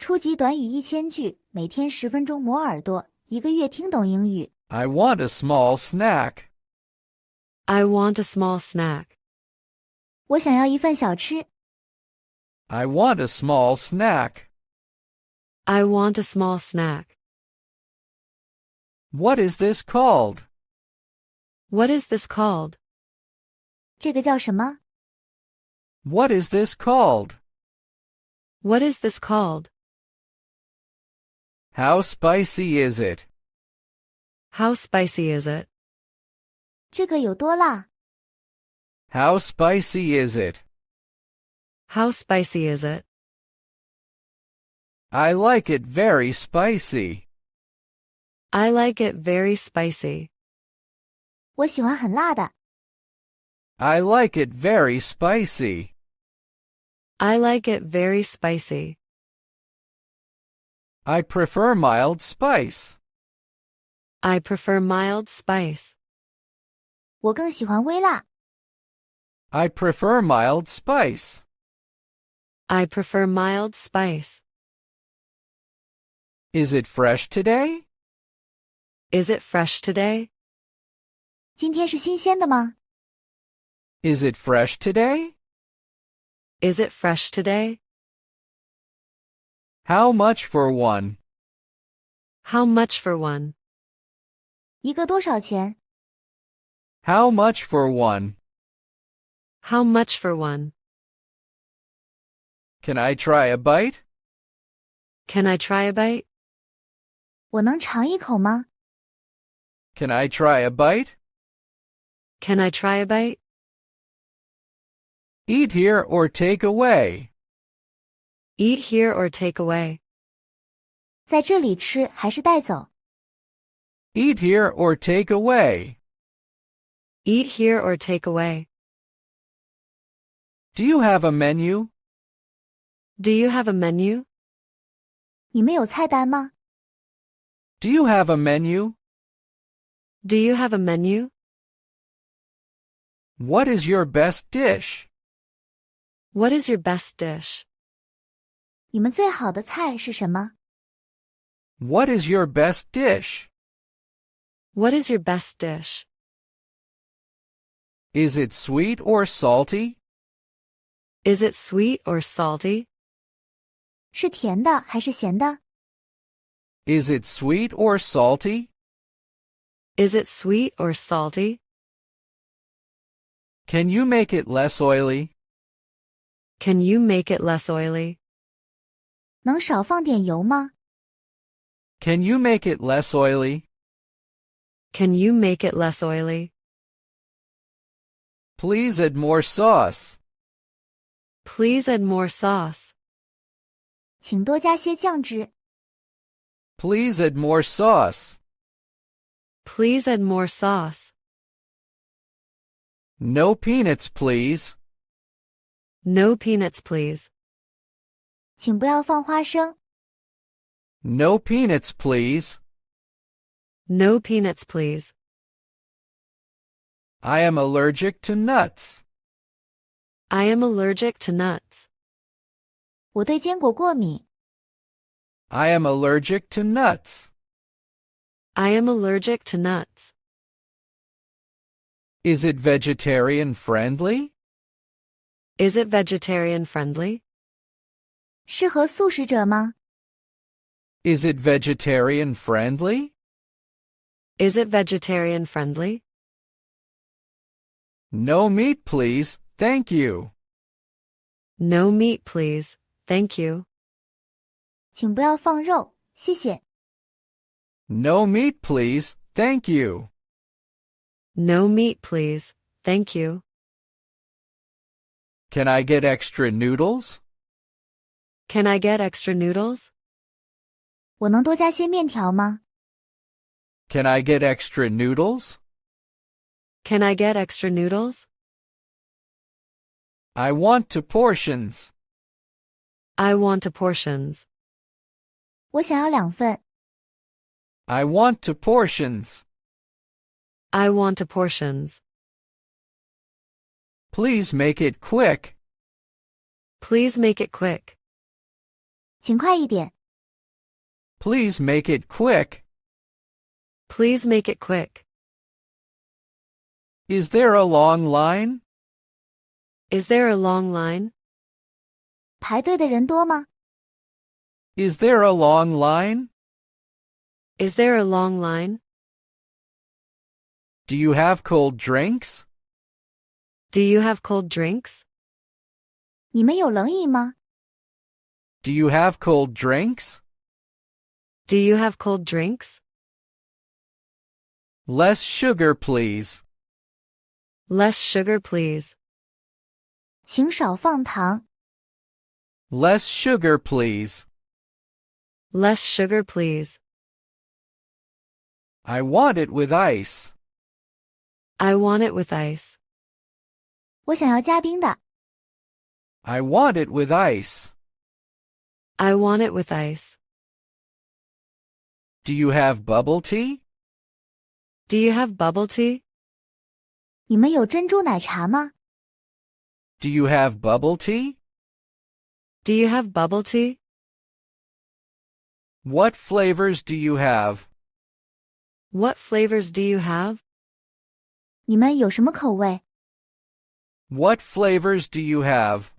初级短语1000句，每天10分钟磨耳朵，一个月听懂英语。I want a small snack. I want a small snack. 我想要一份小吃。I want a small snack. I want a small snack. What is this called? What is this called? 这个叫什么？ What is this called? What is this called? How spicy is it? How spicy is it? 这个有多辣？ How spicy is it? How spicy is it? I like it very spicy. I like it very spicy. 我喜欢很辣的。 I like it very spicy. I like it very spicy. I prefer mild spice. I prefer mild spice. 我更喜欢微辣。 I prefer mild spice. I prefer mild spice. Is it fresh today? Is it fresh today? 今天是新鲜的吗？ Is it fresh today? Is it fresh today? How much for one? How much for one? 一个多少钱？ How much for one? How much for one? Can I try a bite? Can I try a bite? 我能尝一口吗？ Can I try a bite? Can I try a bite? Eat here or take away. Eat here or take away. 在这里吃还是带走？ Eat here or take away. Eat here or take away. Do you have a menu? Do you have a menu? 你们有菜单吗？ Do you have a menu? Do you have a menu? What is your best dish? What is your best dish? 你们最好的菜是什么？ What is your best dish? What is your best dish? Is it sweet or salty? Is it sweet or salty? 是甜的还是咸的？ Is it sweet or salty? Is it sweet or salty? Can you make it less oily? Can you make it less oily? 能少放点油吗？ Can you make it less oily? Can you make it less oily? Please add more sauce. Please add more sauce. 请多加些酱汁。 Please add more sauce. Please add more sauce. No peanuts, please. No peanuts, please. 请不要放花生。 No peanuts, please. No peanuts, please. I am allergic to nuts. I am allergic to nuts. 我对坚果过敏。 I am allergic to nuts. I am allergic to nuts. Is it vegetarian friendly? Is it vegetarian friendly? 适合素食者吗？ Is it vegetarian friendly? Is it vegetarian friendly? No meat, please. Thank you. No meat, please. Thank you. 请不要放肉，谢谢。 No meat, please. Thank you. No meat, please. Thank you. Can I get extra noodles? Can I get extra noodles? 我能多加些面条吗？ Can I get extra noodles? Can I get extra noodles? I want to portions. I want to portions. 我想要2份。 I want to portions. I want to portions. Please make it quick. Please make it quick. 请快一点。Please make it quick. Please make it quick. Is there a long line? Is there a long line? 排队的人多吗？ Is there a long line? Is there a long line? Do you have cold drinks? Do you have cold drinks? 你们有冷饮吗？ Do you have cold drinks? Do you have cold drinks? Less sugar, please. Less sugar, please. 请少放糖。 Less sugar, please. Less sugar, please. I want it with ice. I want it with ice. 我想要加冰的。 I want it with ice. I want it with ice. Do you have bubble tea? Do you have bubble tea? 你们有珍珠奶茶吗？ Do you have bubble tea? Do you have bubble tea? What flavors do you have? What flavors do you have? 你们有什么口味？ What flavors do you have?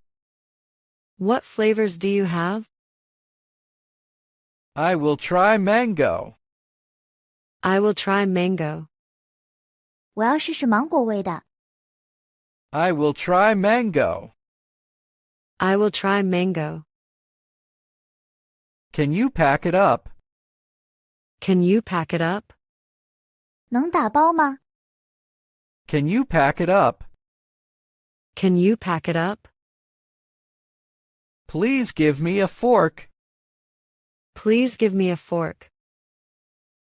What flavors do you have? I will try mango. I will try mango. 我要试试芒果味的。 I will try mango. I will try mango. Can you pack it up? Can you pack it up? 能打包吗？ Can you pack it up? Can you pack it up? Please give me a fork. Please give me a fork.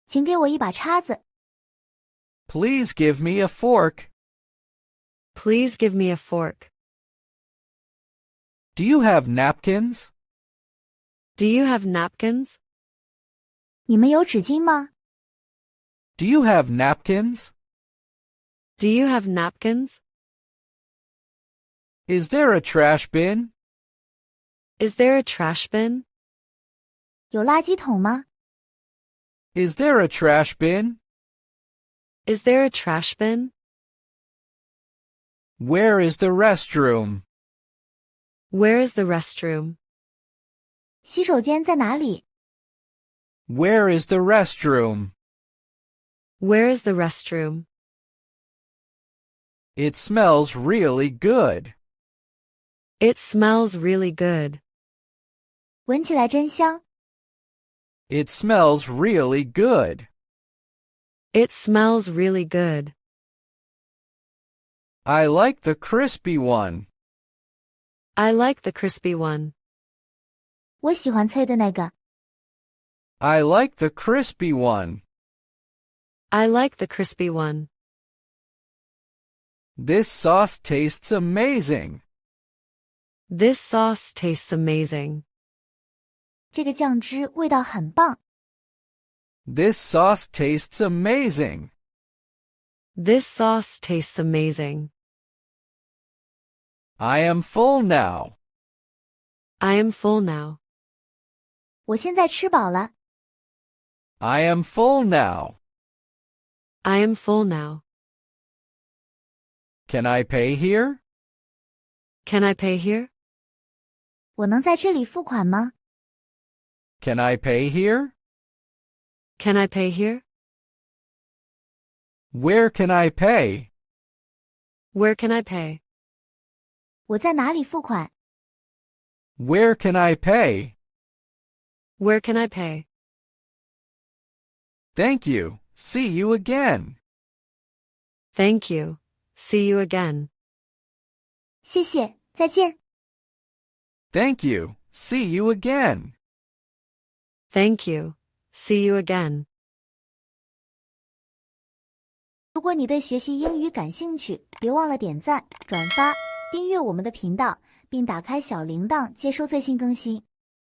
请给我一把叉子。 Please give me a fork. Please give me a fork. Do you have napkins? Do you have napkins? 你们有纸巾吗？ Do you have napkins? Do you have napkins? Is there a trash bin? Is there a trash bin? 有垃圾桶吗？ Is there a trash bin? Is there a trash bin? Where is the restroom? Where is the restroom? 洗手间在哪里？ Where is the restroom? Where is the restroom? It smells really good. It smells really good. 闻起来真香。 It smells really good. It smells really good. I like the crispy one. I like the crispy one. 我喜欢脆的那个。 I like the crispy one. I like the crispy one. This sauce tastes amazing. This sauce tastes amazing. 这个酱汁味道很棒。 This sauce tastes amazing. This sauce tastes amazing. I am full now. I am full now. 我现在吃饱了。 I am full now. I am full now. Can I pay here? Can I pay here? 我能在这里付款吗？ Can I pay here? Can I pay here? Where can I pay? Where can I pay? 我在哪里付款？ Where can I pay? Where can I pay? Thank you. See you again. Thank you. See you again. 谢谢，再见。 Thank you. See you again. Thank you. See you again. 如果你对学习英语感兴趣，别忘了点赞、转发、订阅我们的频道，并打开小铃铛接收最新更新。